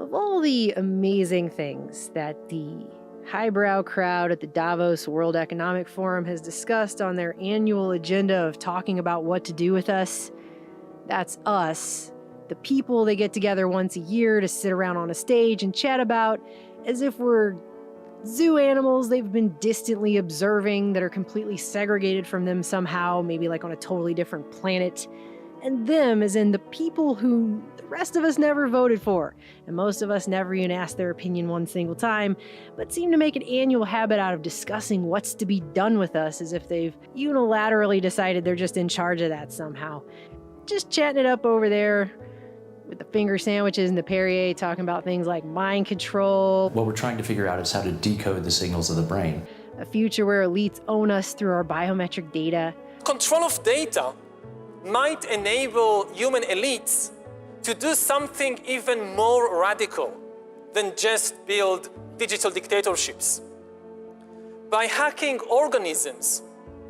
Of all the amazing things that the highbrow crowd at the Davos World Economic Forum has discussed on their annual agenda of talking about what to do with us, that's us, the people they get together once a year to sit around on a stage and chat about as if we're zoo animals they've been distantly observing that are completely segregated from them somehow, maybe like on a totally different planet. And them as in the people who the rest of us never voted for, and most of us never even asked their opinion one single time, but seem to make an annual habit out of discussing what's to be done with us as if they've unilaterally decided they're just in charge of that somehow. Just chatting it up over there with the finger sandwiches and the Perrier, talking about things like mind control. What we're trying to figure out is how to decode the signals of the brain. A future where elites own us through our biometric data. Control of data might enable human elites to do something even more radical than just build digital dictatorships. By hacking organisms,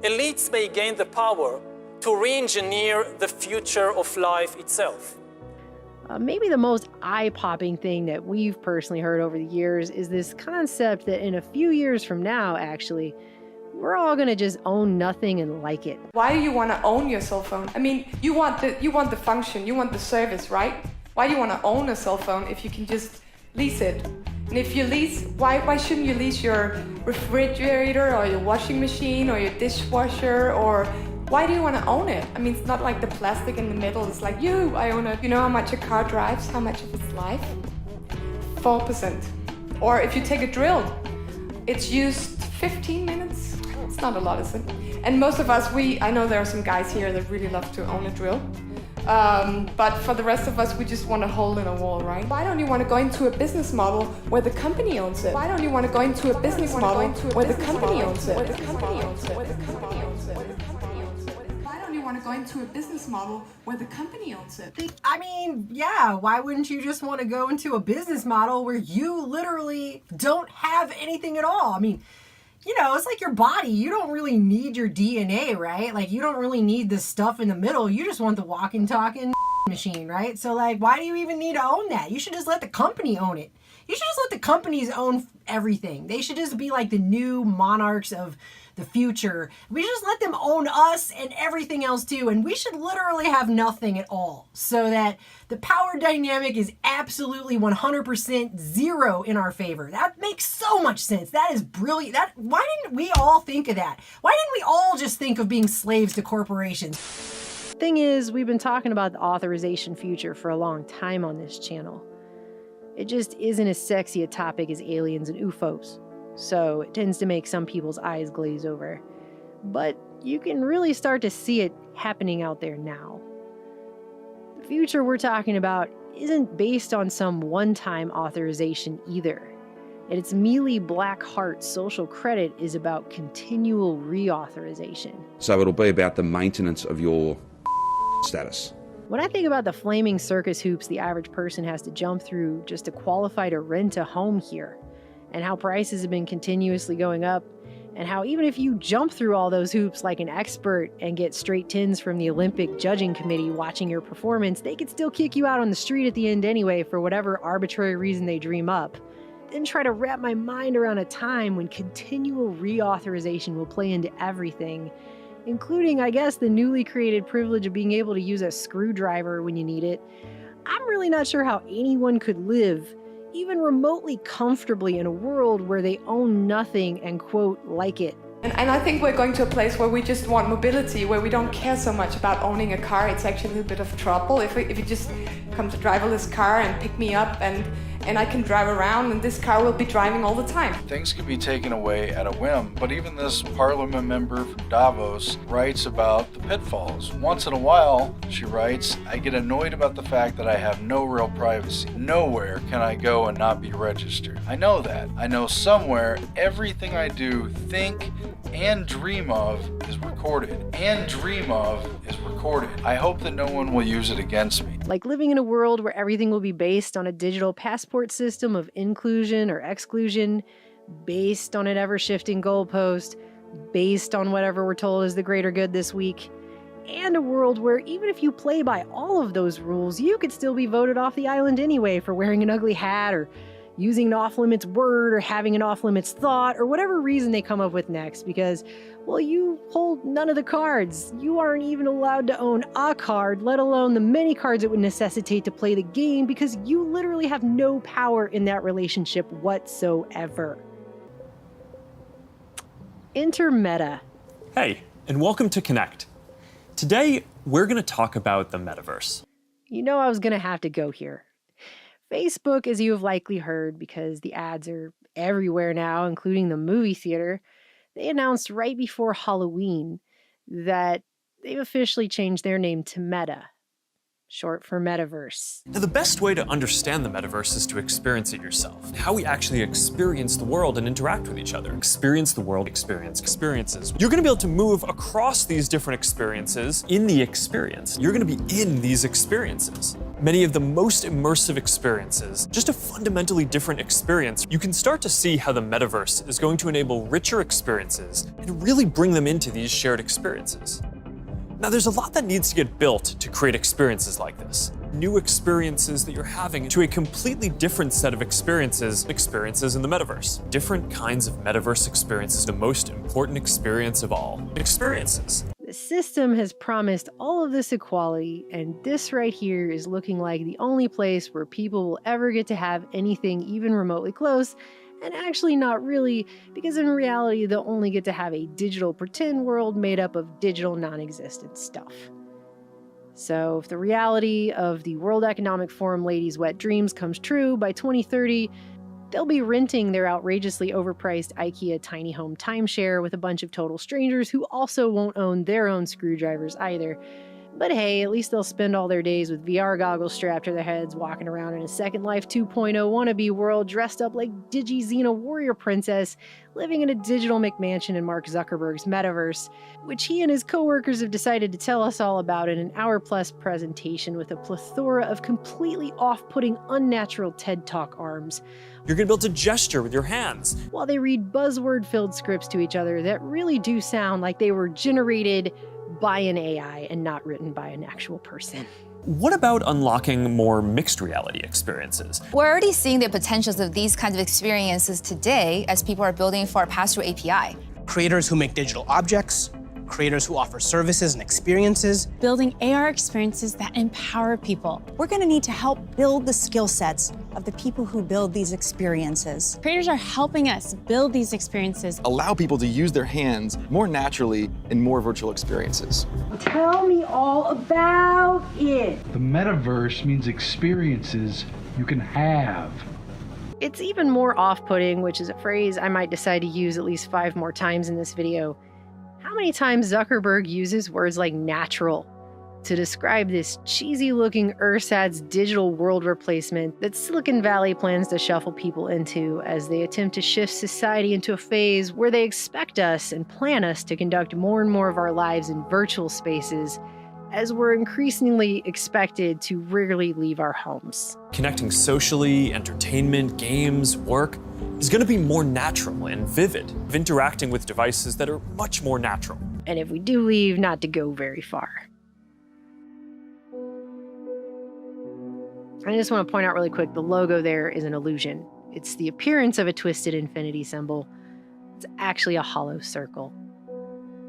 elites may gain the power to re-engineer the future of life itself. Maybe the most eye-popping thing that we've personally heard over the years is this concept that in a few years from now, actually, we're all gonna just own nothing and like it. Why do you want to own your cell phone? I mean, you want the function, you want the service, right? Why do you want to own a cell phone if you can just lease it? And if you lease, why shouldn't you lease your refrigerator or your washing machine or your dishwasher? Or why do you want to own it? I mean, it's not like the plastic and the metal. It's like, I own it. You know how much a car drives? How much of its life? 4%. Or if you take a drill, it's used 15 minutes. It's not a lot, is it? And most of us, I know there are some guys here that really love to own a drill. But for the rest of us, we just want a hole in a wall, right? Why don't you want to go into a business model where the company owns it? Why don't you want to go into a business model where the company owns it? Why don't you want to go into a business model where the company owns it? I mean, yeah, why wouldn't you just want to go into a business model where you literally don't have anything at all? I mean, it's like your body. You don't really need your DNA, right? Like, you don't really need this stuff in the middle. You just want the walking, talking machine, right? So, like, why do you even need to own that? You should just let the company own it. You should just let the companies own everything. They should just be like the new monarchs of the future. We should just let them own us and everything else too. And we should literally have nothing at all, so that the power dynamic is absolutely 100% zero in our favor. That makes so much sense. That is brilliant. Why didn't we all think of that? Why didn't we all just think of being slaves to corporations? Thing is, we've been talking about the authorization future for a long time on this channel. It just isn't as sexy a topic as aliens and UFOs, so it tends to make some people's eyes glaze over. But you can really start to see it happening out there now. The future we're talking about isn't based on some one-time authorization either. At its mealy black heart, social credit is about continual reauthorization. So it'll be about the maintenance of your status. When I think about the flaming circus hoops the average person has to jump through just to qualify to rent a home here, and how prices have been continuously going up, and how even if you jump through all those hoops like an expert and get straight tens from the Olympic judging committee watching your performance, they could still kick you out on the street at the end anyway for whatever arbitrary reason they dream up. Then try to wrap my mind around a time when continual reauthorization will play into everything, including, I guess, the newly created privilege of being able to use a screwdriver when you need it. I'm really not sure how anyone could live even remotely comfortably in a world where they own nothing and, quote, like it. And I think we're going to a place where we just want mobility, where we don't care so much about owning a car. It's actually a little bit of trouble. If you just come to driverless car and pick me up and I can drive around and this car will be driving all the time. Things can be taken away at a whim, but even this parliament member from Davos writes about the pitfalls. Once in a while, she writes, I get annoyed about the fact that I have no real privacy. Nowhere can I go and not be registered. I know that. I know somewhere everything I do, think, and dream of is recorded. I hope that no one will use it against me. Like living in a world where everything will be based on a digital passport system of inclusion or exclusion, based on an ever-shifting goalpost, based on whatever we're told is the greater good this week. and a world where even if you play by all of those rules, you could still be voted off the island anyway for wearing an ugly hat or using an off-limits word or having an off-limits thought or whatever reason they come up with next because, well, you hold none of the cards. You aren't even allowed to own a card, let alone the many cards it would necessitate to play the game because you literally have no power in that relationship whatsoever. Enter Meta. Hey, and welcome to Connect. Today, we're going to talk about the Metaverse. You know I was going to have to go here. Facebook, as you have likely heard, because the ads are everywhere now, including the movie theater, they announced right before Halloween that they've officially changed their name to Meta, short for Metaverse. Now, the best way to understand the Metaverse is to experience it yourself. How we actually experience the world and interact with each other. Experience the world, experiences. You're going to be able to move across these different experiences in the experience. You're going to be in these experiences. Many of the most immersive experiences, just a fundamentally different experience. You can start to see how the Metaverse is going to enable richer experiences and really bring them into these shared experiences. Now, there's a lot that needs to get built to create experiences like this. New experiences that you're having to a completely different set of experiences in the Metaverse. Different kinds of Metaverse experiences, the most important experience of all, experiences. The system has promised all of this equality, and this right here is looking like the only place where people will ever get to have anything even remotely close. And actually not really, because in reality they'll only get to have a digital pretend world made up of digital non-existent stuff. So if the reality of the World Economic Forum ladies' wet dreams comes true, by 2030, they'll be renting their outrageously overpriced IKEA tiny home timeshare with a bunch of total strangers who also won't own their own screwdrivers either. But hey, at least they'll spend all their days with VR goggles strapped to their heads, walking around in a Second Life 2.0 wannabe world, dressed up like Digi-Xena warrior princess, living in a digital McMansion in Mark Zuckerberg's Metaverse, which he and his coworkers have decided to tell us all about in an hour-plus presentation with a plethora of completely off-putting, unnatural TED Talk arms. You're going to be able to gesture with your hands, while they read buzzword-filled scripts to each other that really do sound like they were generated by an AI and not written by an actual person. What about unlocking more mixed reality experiences? We're already seeing the potentials of these kinds of experiences today as people are building for our pass-through API. Creators who make digital objects, creators who offer services and experiences. Building AR experiences that empower people. We're going to need to help build the skill sets of the people who build these experiences. Creators are helping us build these experiences. Allow people to use their hands more naturally in more virtual experiences. Tell me all about it. The Metaverse means experiences you can have. It's even more off-putting, which is a phrase I might decide to use at least 5 more times in this video. How many times Zuckerberg uses words like natural to describe this cheesy-looking ersatz digital world replacement that Silicon Valley plans to shuffle people into as they attempt to shift society into a phase where they expect us and plan us to conduct more and more of our lives in virtual spaces, as we're increasingly expected to rarely leave our homes. Connecting socially, entertainment, games, work is going to be more natural and vivid, of interacting with devices that are much more natural. And if we do leave, not to go very far. I just want to point out really quick, the logo there is an illusion. It's the appearance of a twisted infinity symbol. It's actually a hollow circle.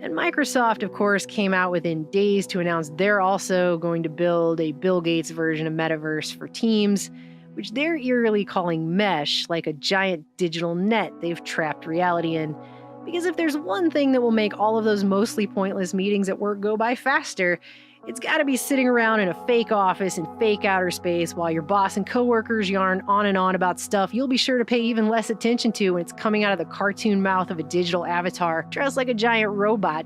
And Microsoft, of course, came out within days to announce they're also going to build a Bill Gates version of Metaverse for Teams, which they're eerily calling Mesh, like a giant digital net they've trapped reality in. Because if there's one thing that will make all of those mostly pointless meetings at work go by faster, it's got to be sitting around in a fake office in fake outer space while your boss and coworkers yarn on and on about stuff you'll be sure to pay even less attention to when it's coming out of the cartoon mouth of a digital avatar dressed like a giant robot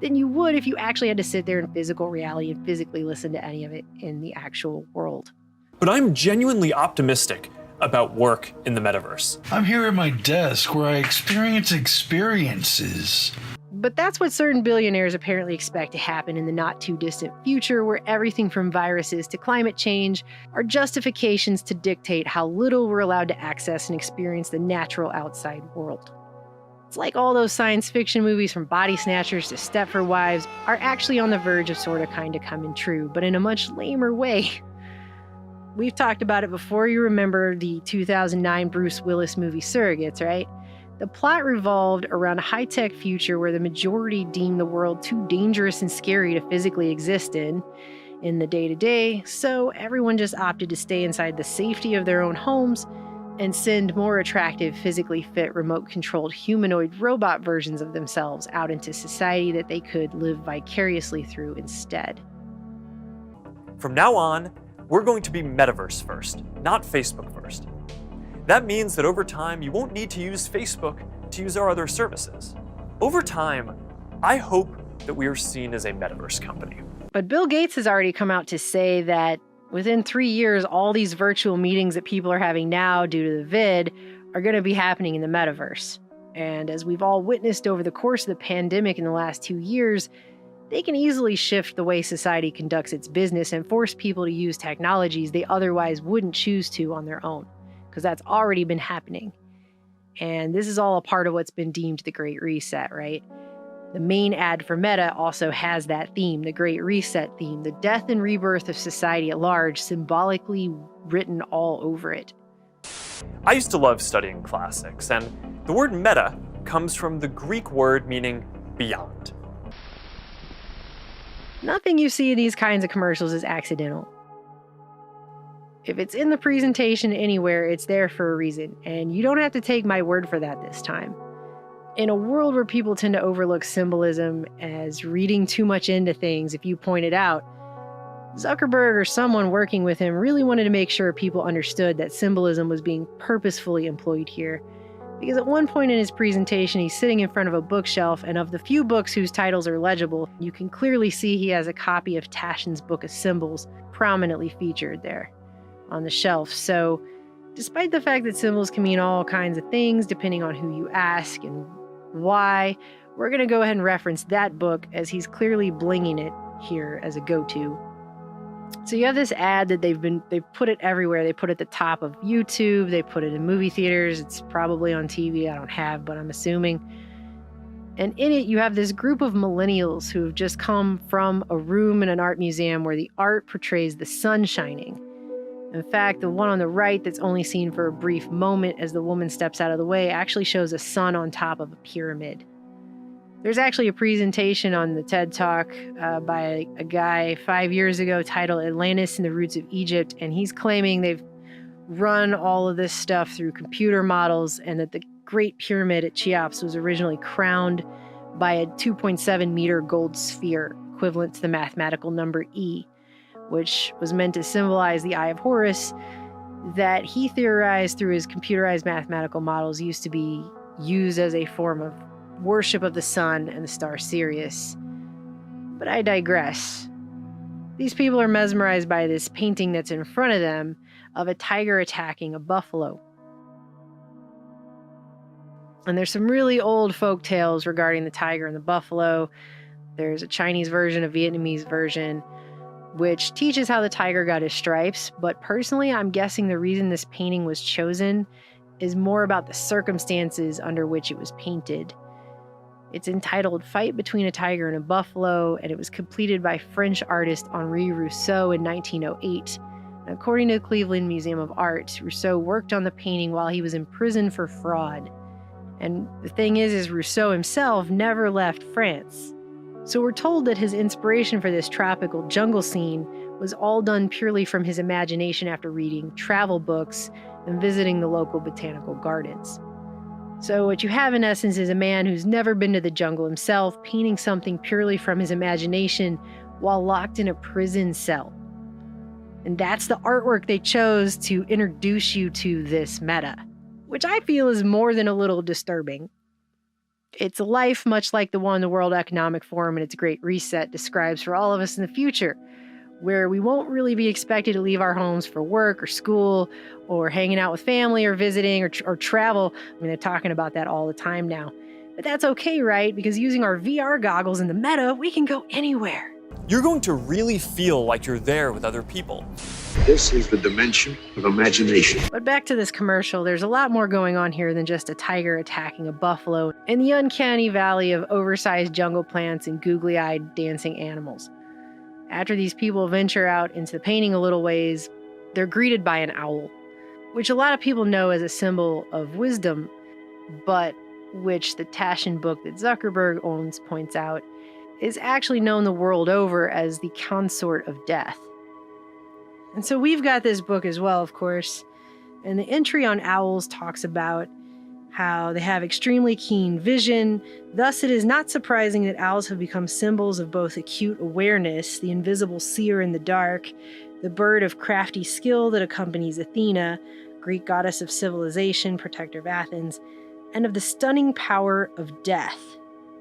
than you would if you actually had to sit there in physical reality and physically listen to any of it in the actual world. But I'm genuinely optimistic about work in the Metaverse. I'm here at my desk where I experience experiences. But that's what certain billionaires apparently expect to happen in the not-too-distant future, where everything from viruses to climate change are justifications to dictate how little we're allowed to access and experience the natural outside world. It's like all those science fiction movies from Body Snatchers to Stepford Wives are actually on the verge of sort of kind of coming true, but in a much lamer way. We've talked about it before. You remember the 2009 Bruce Willis movie Surrogates, right? The plot revolved around a high-tech future where the majority deemed the world too dangerous and scary to physically exist in the day-to-day, so everyone just opted to stay inside the safety of their own homes and send more attractive, physically fit, remote-controlled humanoid robot versions of themselves out into society that they could live vicariously through instead. From now on, we're going to be Metaverse first, not Facebook first. That means that over time, you won't need to use Facebook to use our other services. Over time, I hope that we are seen as a Metaverse company. But Bill Gates has already come out to say that within 3 years, all these virtual meetings that people are having now due to the vid are going to be happening in the Metaverse. And as we've all witnessed over the course of the pandemic in the last 2 years, they can easily shift the way society conducts its business and force people to use technologies they otherwise wouldn't choose to on their own, because that's already been happening. And this is all a part of what's been deemed the Great Reset, right? The main ad for Meta also has that theme, the Great Reset theme, the death and rebirth of society at large, symbolically written all over it. I used to love studying classics, and the word meta comes from the Greek word meaning beyond. Nothing you see in these kinds of commercials is accidental. If it's in the presentation anywhere, it's there for a reason, and you don't have to take my word for that this time. In a world where people tend to overlook symbolism as reading too much into things, if you point it out, Zuckerberg or someone working with him really wanted to make sure people understood that symbolism was being purposefully employed here. Because at one point in his presentation, he's sitting in front of a bookshelf, and of the few books whose titles are legible, you can clearly see he has a copy of Taschen's Book of Symbols prominently featured there on the shelf. So, despite the fact that symbols can mean all kinds of things depending on who you ask and why, we're going to go ahead and reference that book as he's clearly blinging it here as a go-to. So you have this ad that they've put it everywhere. They put it at the top of YouTube. They put it in movie theaters. It's probably on TV. I don't have, but I'm assuming. And in it, you have this group of millennials who have just come from a room in an art museum where the art portrays the sun shining. In fact, the one on the right that's only seen for a brief moment as the woman steps out of the way actually shows a sun on top of a pyramid. There's actually a presentation on the TED Talk by a guy 5 years ago titled Atlantis and the Roots of Egypt, and he's claiming they've run all of this stuff through computer models and that the Great Pyramid at Cheops was originally crowned by a 2.7 meter gold sphere, equivalent to the mathematical number E, which was meant to symbolize the Eye of Horus that he theorized through his computerized mathematical models used to be used as a form of worship of the sun and the star Sirius. But I digress. These people are mesmerized by this painting that's in front of them of a tiger attacking a buffalo. And there's some really old folk tales regarding the tiger and the buffalo. There's a Chinese version, a Vietnamese version, which teaches how the tiger got his stripes. But personally, I'm guessing the reason this painting was chosen is more about the circumstances under which it was painted. It's entitled Fight Between a Tiger and a Buffalo, and it was completed by French artist Henri Rousseau in 1908. And according to the Cleveland Museum of Art, Rousseau worked on the painting while he was in prison for fraud. And the thing is Rousseau himself never left France. So we're told that his inspiration for this tropical jungle scene was all done purely from his imagination after reading travel books and visiting the local botanical gardens. So what you have in essence is a man who's never been to the jungle himself, painting something purely from his imagination while locked in a prison cell. And that's the artwork they chose to introduce you to this meta, which I feel is more than a little disturbing. It's a life much like the one the World Economic Forum and its Great Reset describes for all of us in the future, where we won't really be expected to leave our homes for work or school or hanging out with family or visiting or travel. I mean, they're talking about that all the time now. But that's okay, right? Because using our VR goggles in the meta, we can go anywhere. You're going to really feel like you're there with other people. This is the dimension of imagination. But back to this commercial, there's a lot more going on here than just a tiger attacking a buffalo and the uncanny valley of oversized jungle plants and googly-eyed dancing animals. After these people venture out into the painting a little ways, they're greeted by an owl, which a lot of people know as a symbol of wisdom, but which the Taschen book that Zuckerberg owns points out is actually known the world over as the consort of death. And so we've got this book as well, of course, and the entry on owls talks about how they have extremely keen vision. Thus, it is not surprising that owls have become symbols of both acute awareness, the invisible seer in the dark, the bird of crafty skill that accompanies Athena, Greek goddess of civilization, protector of Athens, and of the stunning power of death,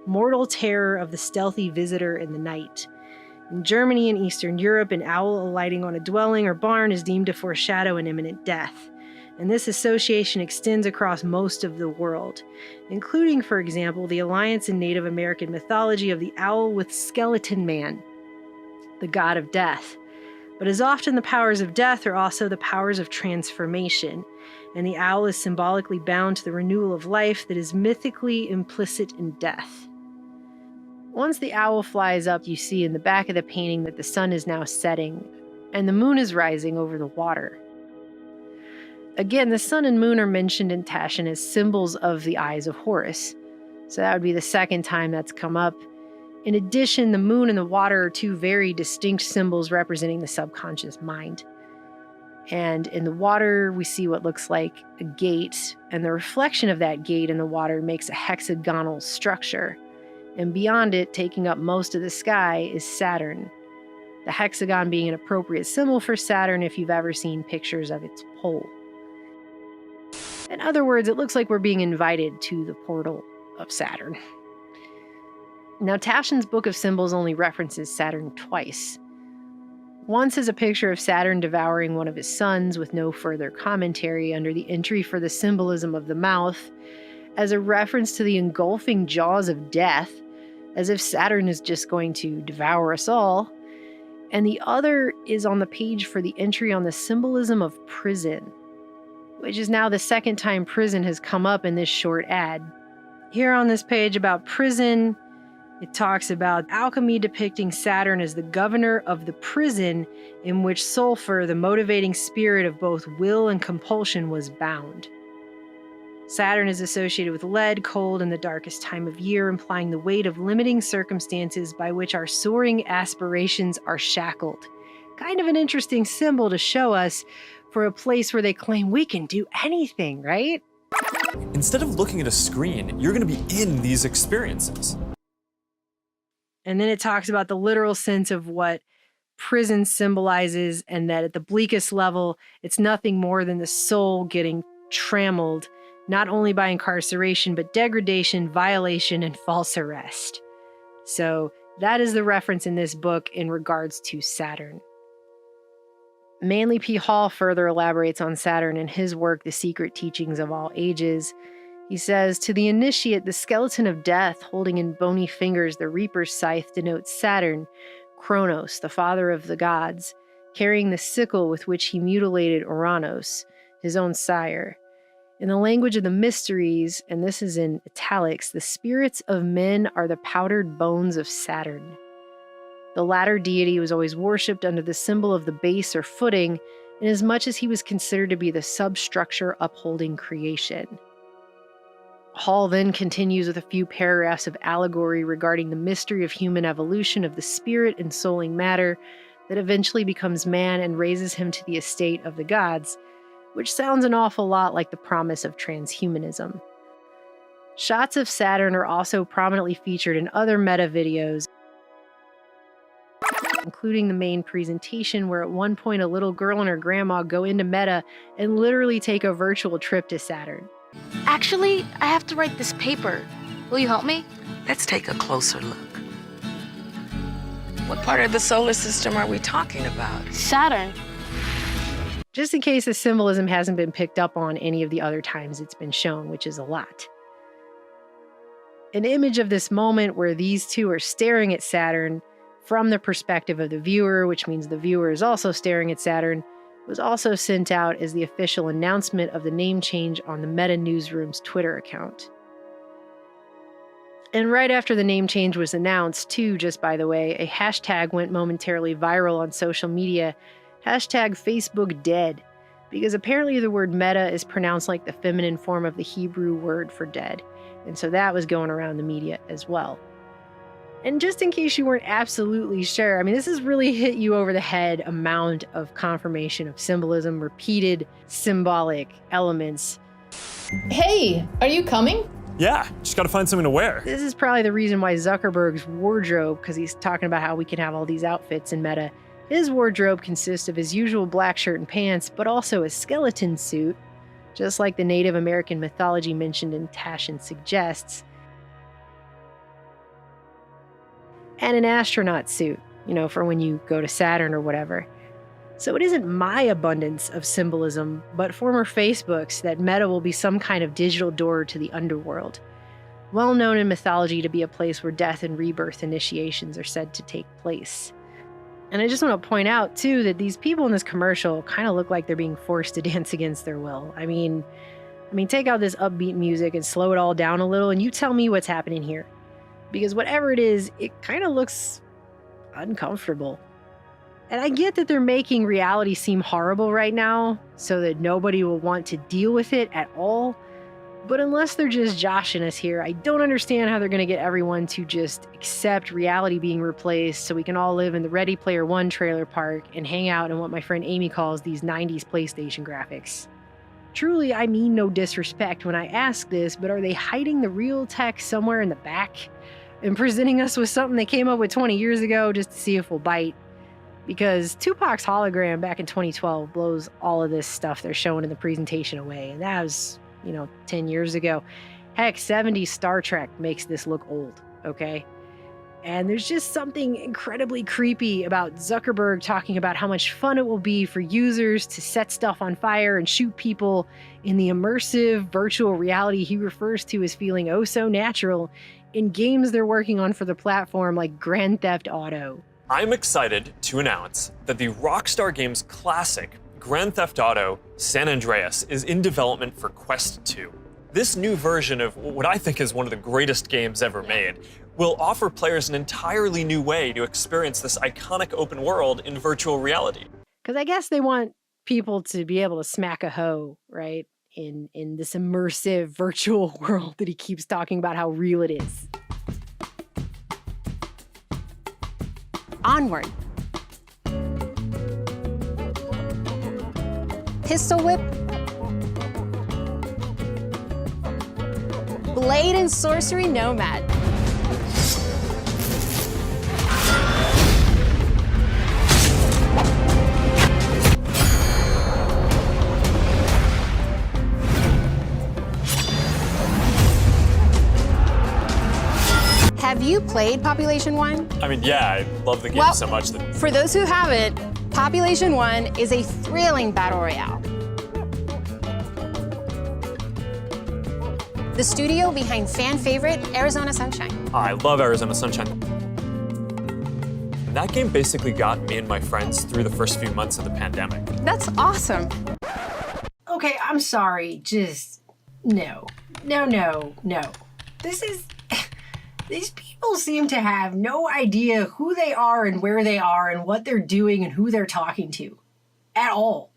mortal terror of the stealthy visitor in the night. In Germany and Eastern Europe, an owl alighting on a dwelling or barn is deemed to foreshadow an imminent death. And this association extends across most of the world, including, for example, the alliance in Native American mythology of the owl with Skeleton Man, the god of death. But as often, the powers of death are also the powers of transformation, and the owl is symbolically bound to the renewal of life that is mythically implicit in death. Once the owl flies up, you see in the back of the painting that the sun is now setting, and the moon is rising over the water. Again, the sun and moon are mentioned in Taschen as symbols of the eyes of Horus, so that would be the second time that's come up. In addition, the moon and the water are two very distinct symbols representing the subconscious mind. And in the water, we see what looks like a gate, and the reflection of that gate in the water makes a hexagonal structure. And beyond it, taking up most of the sky, is Saturn, the hexagon being an appropriate symbol for Saturn if you've ever seen pictures of its pole. In other words, it looks like we're being invited to the portal of Saturn. Now, Taschen's Book of Symbols only references Saturn twice. Once as a picture of Saturn devouring one of his sons with no further commentary under the entry for the symbolism of the mouth, as a reference to the engulfing jaws of death, as if Saturn is just going to devour us all. And the other is on the page for the entry on the symbolism of prison, which is now the second time prison has come up in this short ad. Here on this page about prison, it talks about alchemy depicting Saturn as the governor of the prison in which sulfur, the motivating spirit of both will and compulsion, was bound. Saturn is associated with lead, cold, and the darkest time of year, implying the weight of limiting circumstances by which our soaring aspirations are shackled. Kind of an interesting symbol to show us for a place where they claim we can do anything, right? Instead of looking at a screen, you're going to be in these experiences. And then it talks about the literal sense of what prison symbolizes, and that at the bleakest level, it's nothing more than the soul getting trammeled, not only by incarceration, but degradation, violation, and false arrest. So that is the reference in this book in regards to Saturn. Manly P. Hall further elaborates on Saturn in his work, The Secret Teachings of All Ages. He says, to the initiate, the skeleton of death holding in bony fingers the reaper's scythe denotes Saturn, Kronos, the father of the gods, carrying the sickle with which he mutilated Uranus, his own sire. In the language of the mysteries, and this is in italics, the spirits of men are the powdered bones of Saturn. The latter deity was always worshipped under the symbol of the base or footing, inasmuch as he was considered to be the substructure upholding creation. Hall then continues with a few paragraphs of allegory regarding the mystery of human evolution of the spirit and souling matter that eventually becomes man and raises him to the estate of the gods, which sounds an awful lot like the promise of transhumanism. Shots of Saturn are also prominently featured in other meta videos, including the main presentation where at one point a little girl and her grandma go into meta and literally take a virtual trip to Saturn. Actually, I have to write this paper. Will you help me? Let's take a closer look. What part of the solar system are we talking about? Saturn. Just in case the symbolism hasn't been picked up on any of the other times it's been shown, which is a lot. An image of this moment where these two are staring at Saturn from the perspective of the viewer, which means the viewer is also staring at Saturn, was also sent out as the official announcement of the name change on the Meta Newsroom's Twitter account. And right after the name change was announced, too, just by the way, a hashtag went momentarily viral on social media, #FacebookDead, because apparently the word meta is pronounced like the feminine form of the Hebrew word for dead. And so that was going around the media as well. And just in case you weren't absolutely sure, I mean, this has really hit you over the head amount of confirmation of symbolism, repeated symbolic elements. Hey, are you coming? Yeah, just gotta find something to wear. This is probably the reason why Zuckerberg's wardrobe, because he's talking about how we can have all these outfits in Meta, his wardrobe consists of his usual black shirt and pants, but also a skeleton suit, just like the Native American mythology mentioned in Tashin suggests, and an astronaut suit, for when you go to Saturn or whatever. So it isn't my abundance of symbolism, but former Facebook's that Meta will be some kind of digital door to the underworld, well known in mythology to be a place where death and rebirth initiations are said to take place. And I just want to point out, too, that these people in this commercial kind of look like they're being forced to dance against their will. I mean, take out this upbeat music and slow it all down a little, and you tell me what's happening here. Because whatever it is, it kind of looks uncomfortable. And I get that they're making reality seem horrible right now, so that nobody will want to deal with it at all. But unless they're just joshing us here, I don't understand how they're going to get everyone to just accept reality being replaced so we can all live in the Ready Player One trailer park and hang out in what my friend Amy calls these 90s PlayStation graphics. Truly, I mean no disrespect when I ask this, but are they hiding the real tech somewhere in the back and presenting us with something they came up with 20 years ago just to see if we'll bite? Because Tupac's hologram back in 2012 blows all of this stuff they're showing in the presentation away, and that was 10 years ago. Heck, 70s Star Trek makes this look old, okay? And there's just something incredibly creepy about Zuckerberg talking about how much fun it will be for users to set stuff on fire and shoot people in the immersive virtual reality he refers to as feeling oh so natural in games they're working on for the platform like Grand Theft Auto. I'm excited to announce that the Rockstar Games classic Grand Theft Auto San Andreas is in development for Quest 2. This new version of what I think is one of the greatest games ever made will offer players an entirely new way to experience this iconic open world in virtual reality. Because I guess they want people to be able to smack a hoe, right? In this immersive virtual world that he keeps talking about how real it is. Onward. Pistol whip. Blade and sorcery nomad. Have you played Population 1? I mean, yeah, I love the game so much that... For those who haven't, Population 1 is a thrilling battle royale. The studio behind fan favorite Arizona Sunshine. I love Arizona Sunshine. That game basically got me and my friends through the first few months of the pandemic. That's awesome. Okay, I'm sorry, just no. This is... These people seem to have no idea who they are and where they are and what they're doing and who they're talking to. At all.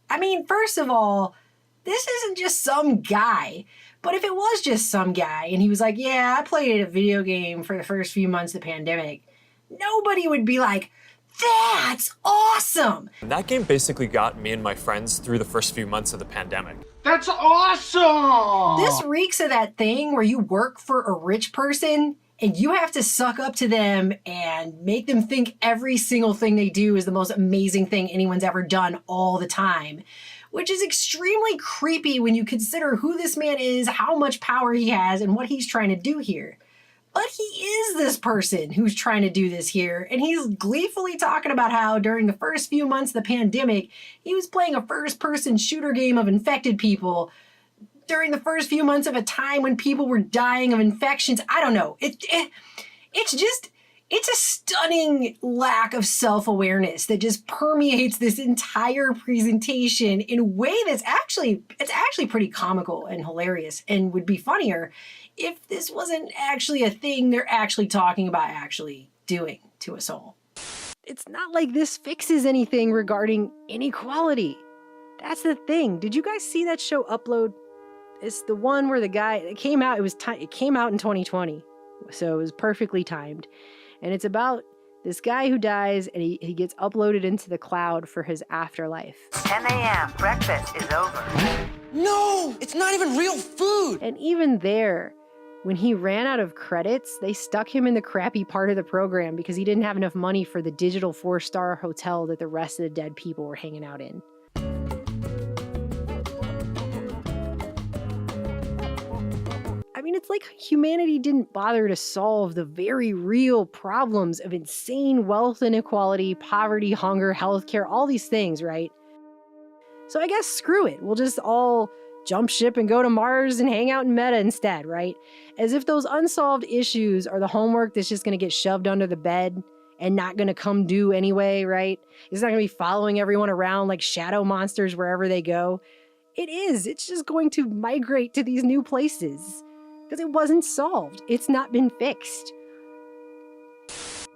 I mean, first of all, this isn't just some guy. But if it was just some guy and he was like, yeah, I played a video game for the first few months of the pandemic, nobody would be like, that's awesome! That game basically got me and my friends through the first few months of the pandemic. That's awesome! This reeks of that thing where you work for a rich person and you have to suck up to them and make them think every single thing they do is the most amazing thing anyone's ever done all the time, which is extremely creepy when you consider who this man is, how much power he has, and what he's trying to do here. But he is this person who's trying to do this here, and he's gleefully talking about how during the first few months of the pandemic, he was playing a first-person shooter game of infected people during the first few months of a time when people were dying of infections. I don't know. It's just, It's a stunning lack of self-awareness that just permeates this entire presentation in a way that's actually pretty comical and hilarious, and would be funnier if this wasn't actually a thing they're actually talking about actually doing to us all. It's not like this fixes anything regarding inequality. That's the thing. Did you guys see that show Upload? It's the one where the guy, it came out in 2020, so it was perfectly timed. And it's about this guy who dies and he gets uploaded into the cloud for his afterlife. 10 a.m. Breakfast is over. No, it's not even real food. And even there, when he ran out of credits, they stuck him in the crappy part of the program because he didn't have enough money for the digital 4-star hotel that the rest of the dead people were hanging out in. I mean, it's like humanity didn't bother to solve the very real problems of insane wealth inequality, poverty, hunger, healthcare, all these things, right? So I guess screw it. We'll just all jump ship and go to Mars and hang out in Meta instead, right? As if those unsolved issues are the homework that's just going to get shoved under the bed and not going to come due anyway, right? It's not going to be following everyone around like shadow monsters wherever they go. It is. It's just going to migrate to these new places because it wasn't solved. It's not been fixed.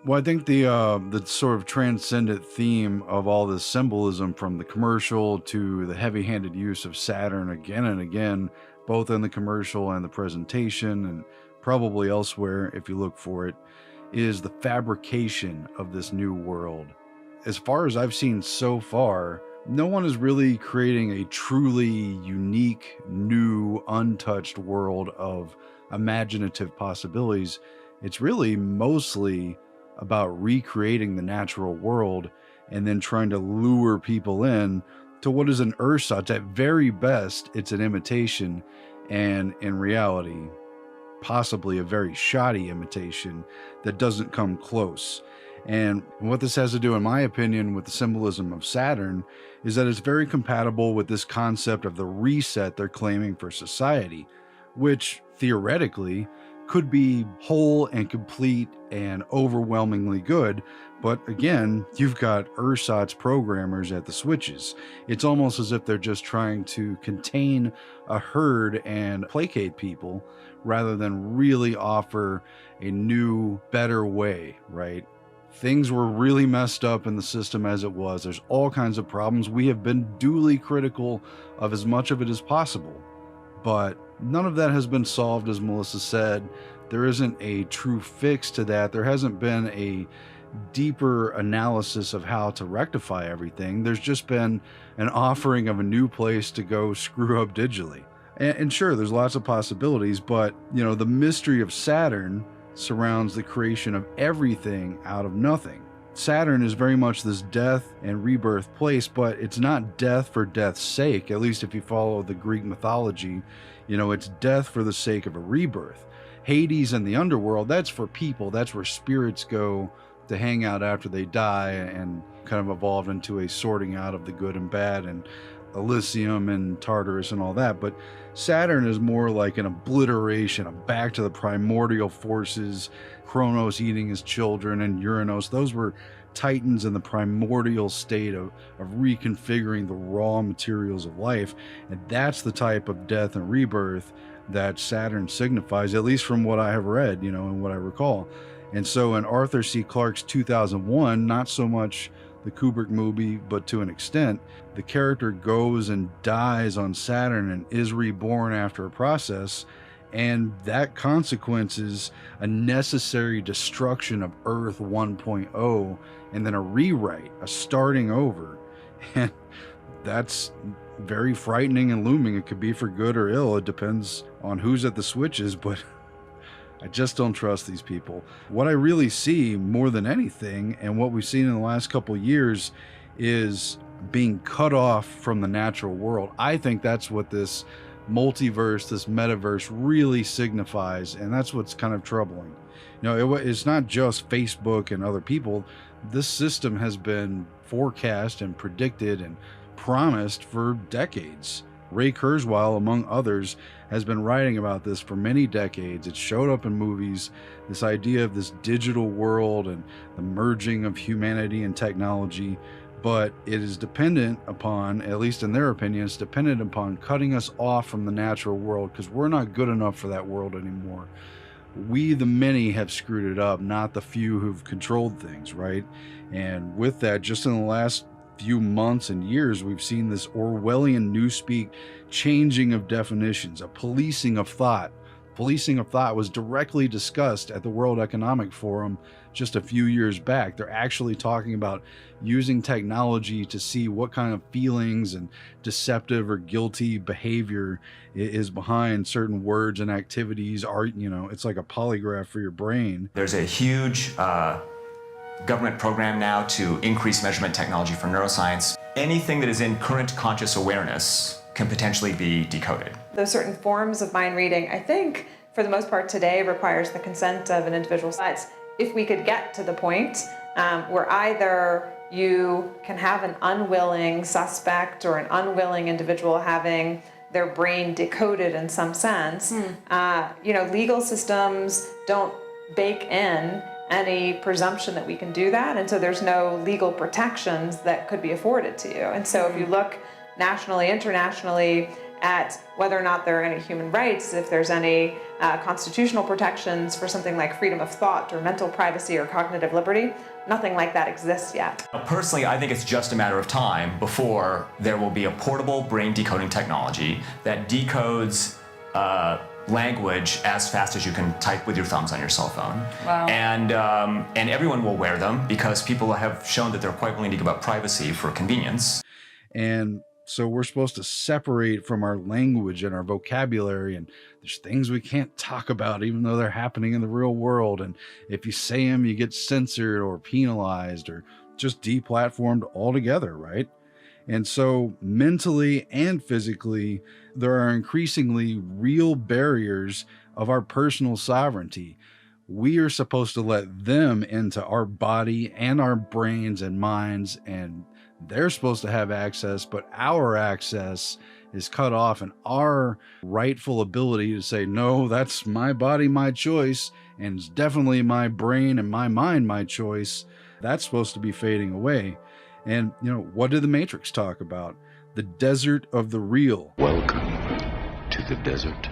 Well, I think the sort of transcendent theme of all this symbolism, from the commercial to the heavy-handed use of Saturn again and again, both in the commercial and the presentation, and probably elsewhere if you look for it, is the fabrication of this new world. As far as I've seen so far, no one is really creating a truly unique, new, untouched world of imaginative possibilities. It's really mostly about recreating the natural world and then trying to lure people in to what is an ersatz. At very best, it's an imitation, and in reality, possibly a very shoddy imitation that doesn't come close. And what this has to do, in my opinion, with the symbolism of Saturn is that it's very compatible with this concept of the reset they're claiming for society, which theoretically could be whole and complete and overwhelmingly good. But again, you've got ersatz programmers at the switches. It's almost as if they're just trying to contain a herd and placate people rather than really offer a new, better way, right? Things were really messed up in the system as it was. There's all kinds of problems. We have been duly critical of as much of it as possible, but none of that has been solved, as Melissa said. There isn't a true fix to that. There hasn't been a deeper analysis of how to rectify everything. There's just been an offering of a new place to go screw up digitally. And sure, there's lots of possibilities, but you know, the mystery of Saturn surrounds the creation of everything out of nothing. Saturn is very much this death and rebirth place, but it's not death for death's sake. At least if you follow the Greek mythology, you know, it's death for the sake of a rebirth. Hades and the underworld, that's for people. That's where spirits go to hang out after they die and kind of evolve into a sorting out of the good and bad, and Elysium and Tartarus and all that. But Saturn is more like an obliteration, a back to the primordial forces, Kronos eating his children, and Uranus. Those were titans in the primordial state of reconfiguring the raw materials of life. And that's the type of death and rebirth that Saturn signifies, at least from what I have read, you know, and what I recall. And so in Arthur C. Clarke's 2001, not so much the Kubrick movie, but to an extent, the character goes and dies on Saturn and is reborn after a process, and that consequences a necessary destruction of Earth 1.0 and then a rewrite, a starting over. And that's very frightening and looming. It could be for good or ill. It depends on who's at the switches, but I just don't trust these people. What I really see more than anything, and what we've seen in the last couple of years, is being cut off from the natural world. I think that's what this multiverse, this metaverse really signifies, and that's what's kind of troubling. You know, it's not just Facebook and other people. This system has been forecast and predicted and promised for decades. Ray Kurzweil, among others, has been writing about this for many decades. It showed up in movies, this idea of this digital world and the merging of humanity and technology. But it is dependent upon, at least in their opinion, it's dependent upon cutting us off from the natural world, because we're not good enough for that world anymore. We, the many, have screwed it up, not the few who've controlled things, right? And with that, just in the last few months and years, we've seen this Orwellian newspeak changing of definitions, a policing of thought. Policing of thought was directly discussed at the World Economic Forum just a few years back. They're actually talking about using technology to see what kind of feelings and deceptive or guilty behavior is behind certain words and activities. Art, it's like a polygraph for your brain. There's a huge government program now to increase measurement technology for neuroscience. Anything that is in current conscious awareness can potentially be decoded. Those certain forms of mind reading, I think, for the most part today, requires the consent of an individual. But if we could get to the point where either you can have an unwilling suspect or an unwilling individual having their brain decoded in some sense, legal systems don't bake in any presumption that we can do that, and so there's no legal protections that could be afforded to you. And so if you look nationally, internationally, at whether or not there are any human rights, if there's any constitutional protections for something like freedom of thought or mental privacy or cognitive liberty, nothing like that exists yet. Personally, I think it's just a matter of time before there will be a portable brain decoding technology that decodes language as fast as you can type with your thumbs on your cell phone. Wow. And everyone will wear them because people have shown that they're quite willing to give up privacy for convenience. And so we're supposed to separate from our language and our vocabulary, and there's things we can't talk about even though they're happening in the real world. And if you say them, you get censored or penalized or just deplatformed altogether, right? And so mentally and physically, there are increasingly real barriers of our personal sovereignty. We are supposed to let them into our body and our brains and minds, and they're supposed to have access, but our access is cut off, and our rightful ability to say, no, that's my body, my choice, and it's definitely my brain and my mind, my choice, that's supposed to be fading away. And, what did the Matrix talk about? The desert of the real. Welcome to the desert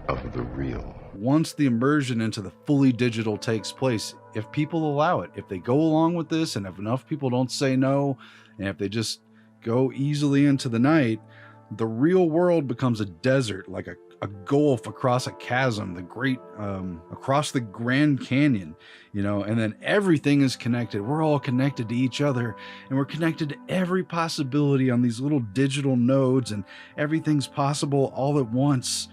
of the real. Once the immersion into the fully digital takes place, if people allow it, if they go along with this, and if enough people don't say no, and if they just go easily into the night, the real world becomes a desert, like a gulf across a chasm, across the Grand Canyon, and then everything is connected. We're all connected to each other, and we're connected to every possibility on these little digital nodes, and everything's possible all at once,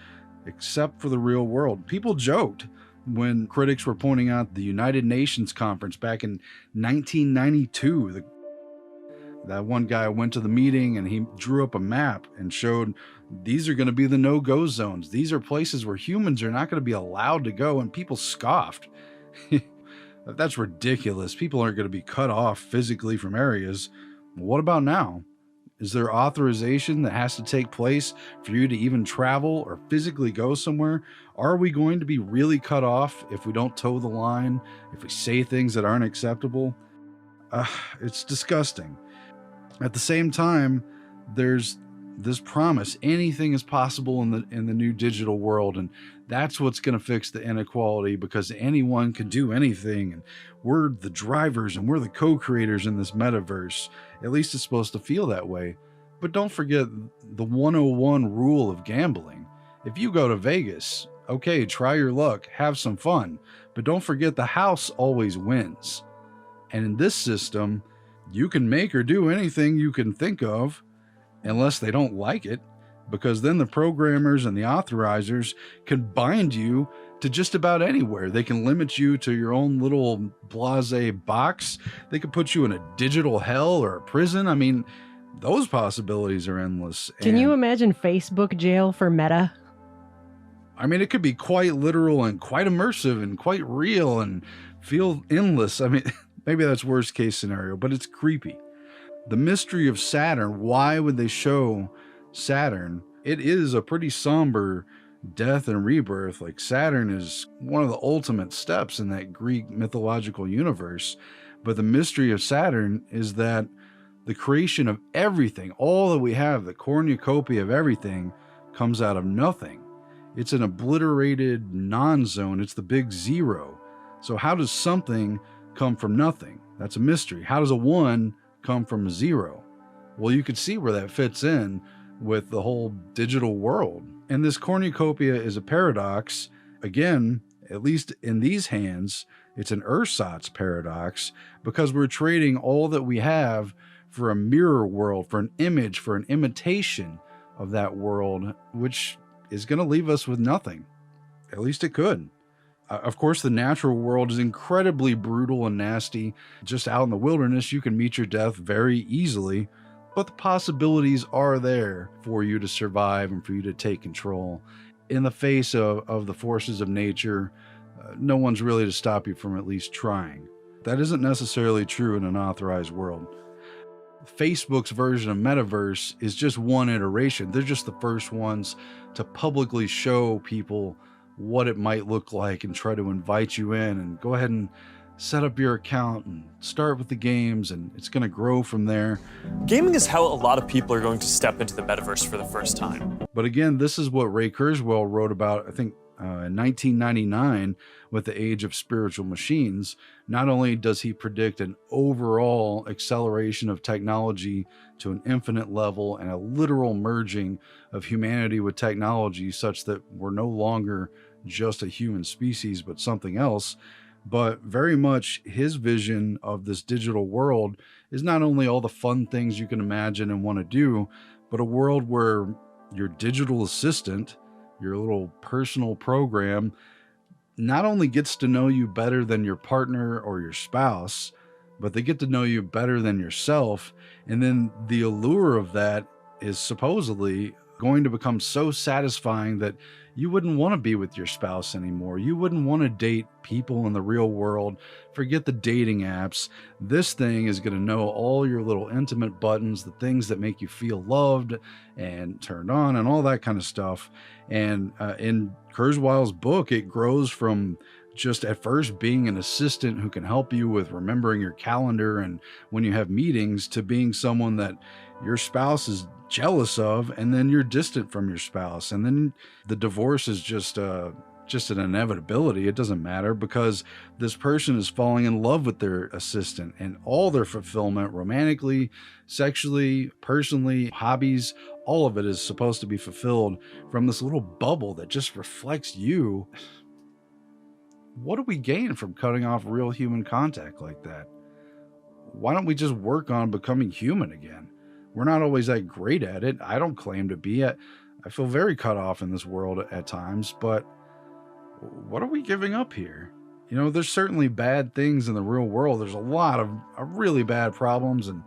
except for the real world. People joked when critics were pointing out the United Nations conference back in 1992. That one guy went to the meeting and he drew up a map and showed these are going to be the no-go zones. These are places where humans are not going to be allowed to go, and people scoffed. That's ridiculous. People aren't going to be cut off physically from areas. What about now? Is there authorization that has to take place for you to even travel or physically go somewhere? Are we going to be really cut off if we don't toe the line, if we say things that aren't acceptable? It's disgusting. At the same time, there's this promise anything is possible in the new digital world, and that's what's going to fix the inequality, because anyone can do anything, and we're the drivers and we're the co-creators in this metaverse. At least it's supposed to feel that way. But don't forget the 101 rule of gambling. If you go to Vegas, okay, try your luck, have some fun, but don't forget the house always wins. And in this system, you can make or do anything you can think of, unless they don't like it, because then the programmers and the authorizers can bind you to just about anywhere. They can limit you to your own little blasé box. They could put you in a digital hell or a prison. I mean, those possibilities are endless. Can you imagine Facebook jail for Meta? I mean, it could be quite literal and quite immersive and quite real and feel endless. I mean, maybe that's worst case scenario, but it's creepy. The mystery of Saturn, why would they show Saturn, it is a pretty somber death and rebirth. Like, Saturn is one of the ultimate steps in that Greek mythological universe. But the mystery of Saturn is that the creation of everything, all that we have, the cornucopia of everything, comes out of nothing. It's an obliterated non-zone. It's the big zero. So how does something come from nothing? That's a mystery. How does a one come from a zero? Well, you could see where that fits in with the whole digital world. And this cornucopia is a paradox. Again, at least in these hands, it's an ersatz paradox, because we're trading all that we have for a mirror world, for an image, for an imitation of that world, which is going to leave us with nothing. At least it could. Of course, the natural world is incredibly brutal and nasty. Just out in the wilderness, you can meet your death very easily, but the possibilities are there for you to survive and for you to take control. In the face of the forces of nature, no one's really to stop you from at least trying. That isn't necessarily true in an authorized world. Facebook's version of Metaverse is just one iteration. They're just the first ones to publicly show people what it might look like and try to invite you in and go ahead and set up your account and start with the games, and it's going to grow from there. Gaming is how a lot of people are going to step into the metaverse for the first time. But again, this is what Ray Kurzweil wrote about, I think, in 1999 with The Age of Spiritual Machines. Not only does he predict an overall acceleration of technology to an infinite level and a literal merging of humanity with technology such that we're no longer just a human species but something else, but very much his vision of this digital world is not only all the fun things you can imagine and want to do, but a world where your digital assistant, your little personal program, not only gets to know you better than your partner or your spouse, but they get to know you better than yourself. And then the allure of that is supposedly going to become so satisfying that you wouldn't want to be with your spouse anymore. You wouldn't want to date people in the real world. Forget the dating apps. This thing is going to know all your little intimate buttons, the things that make you feel loved and turned on and all that kind of stuff. And in Kurzweil's book, it grows from just at first being an assistant who can help you with remembering your calendar and when you have meetings, to being someone that your spouse is jealous of, and then you're distant from your spouse, and then the divorce is just an inevitability. It doesn't matter, because this person is falling in love with their assistant, and all their fulfillment, romantically, sexually, personally, hobbies, all of it is supposed to be fulfilled from this little bubble that just reflects you. What do we gain from cutting off real human contact like that? Why don't we just work on becoming human again? We're not always that great at it. I don't claim to be. I feel very cut off in this world at times, but what are we giving up here? You know, there's certainly bad things in the real world. There's a lot of really bad problems, and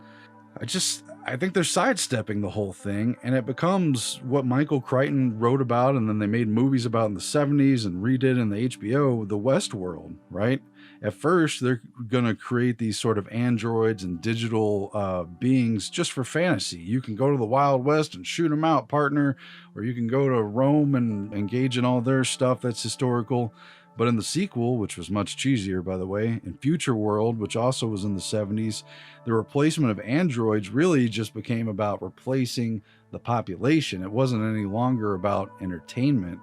I think they're sidestepping the whole thing, and it becomes what Michael Crichton wrote about and then they made movies about in the 70s and redid in the HBO, the Westworld, right? At first, they're going to create these sort of androids and digital beings just for fantasy. You can go to the Wild West and shoot them out, partner, or you can go to Rome and engage in all their stuff that's historical. But in the sequel, which was much cheesier, by the way, in Future World, which also was in the 70s, the replacement of androids really just became about replacing the population. It wasn't any longer about entertainment.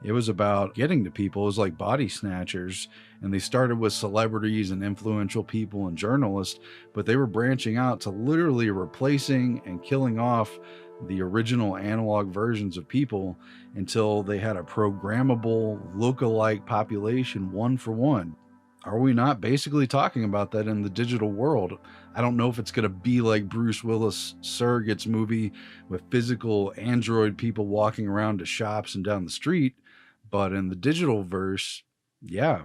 It was about getting to people. It was like Body Snatchers, and they started with celebrities and influential people and journalists, but they were branching out to literally replacing and killing off the original analog versions of people until they had a programmable look-alike population, one for one. Are we not basically talking about that in the digital world? I don't know if it's going to be like Bruce Willis' Surrogates movie with physical android people walking around to shops and down the street, but in the digital verse, yeah.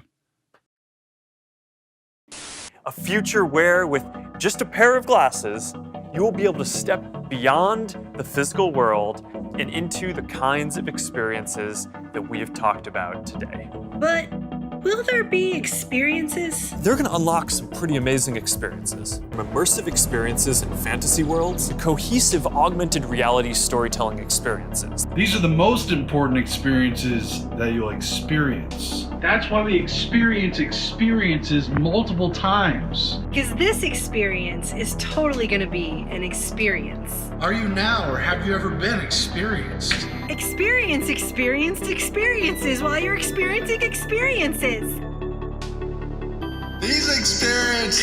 A future where, with just a pair of glasses, you will be able to step beyond the physical world and into the kinds of experiences that we have talked about today. But Will there be experiences? They're going to unlock some pretty amazing experiences. From immersive experiences in fantasy worlds to cohesive augmented reality storytelling experiences. These are the most important experiences that you'll experience. That's why we experience experiences multiple times. Because this experience is totally going to be an experience. Are you now, or have you ever been experienced? Experienced experiences while you're experiencing experiences. These experience.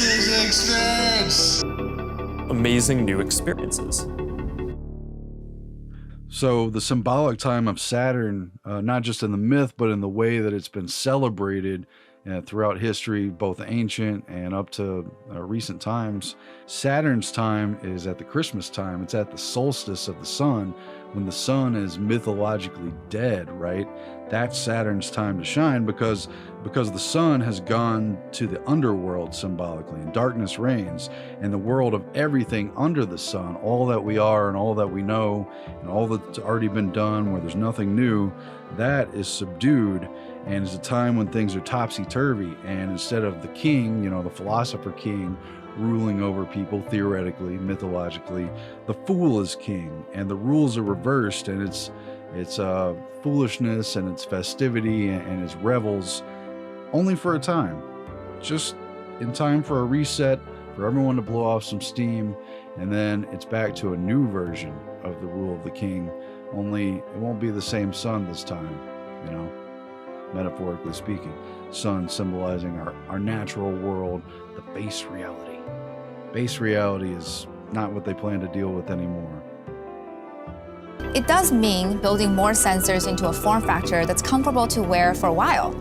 Amazing new experiences. So the symbolic time of Saturn, not just in the myth, but in the way that it's been celebrated throughout history, both ancient and up to recent times. Saturn's time is at the Christmas time. It's at the solstice of the sun, when the sun is mythologically dead, right? That's Saturn's time to shine because the sun has gone to the underworld symbolically, and darkness reigns, and the world of everything under the sun, all that we are and all that we know and all that's already been done, where there's nothing new, that is subdued, and is a time when things are topsy-turvy. And instead of the king, the philosopher king, ruling over people theoretically, mythologically, the fool is king, and the rules are reversed, and it's foolishness and it's festivity and it's revels, only for a time, just in time for a reset, for everyone to blow off some steam, and then it's back to a new version of the rule of the king, only it won't be the same sun this time, metaphorically speaking. Sun symbolizing our natural world, the base reality. Base reality is not what they plan to deal with anymore. It does mean building more sensors into a form factor that's comfortable to wear for a while.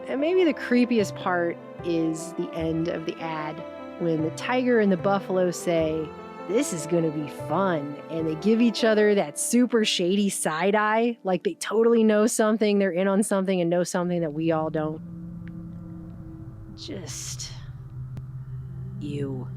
And maybe the creepiest part is the end of the ad, when the tiger and the buffalo say, "This is gonna be fun," and they give each other that super shady side eye, like they totally know something, they're in on something and know something that we all don't. Just you.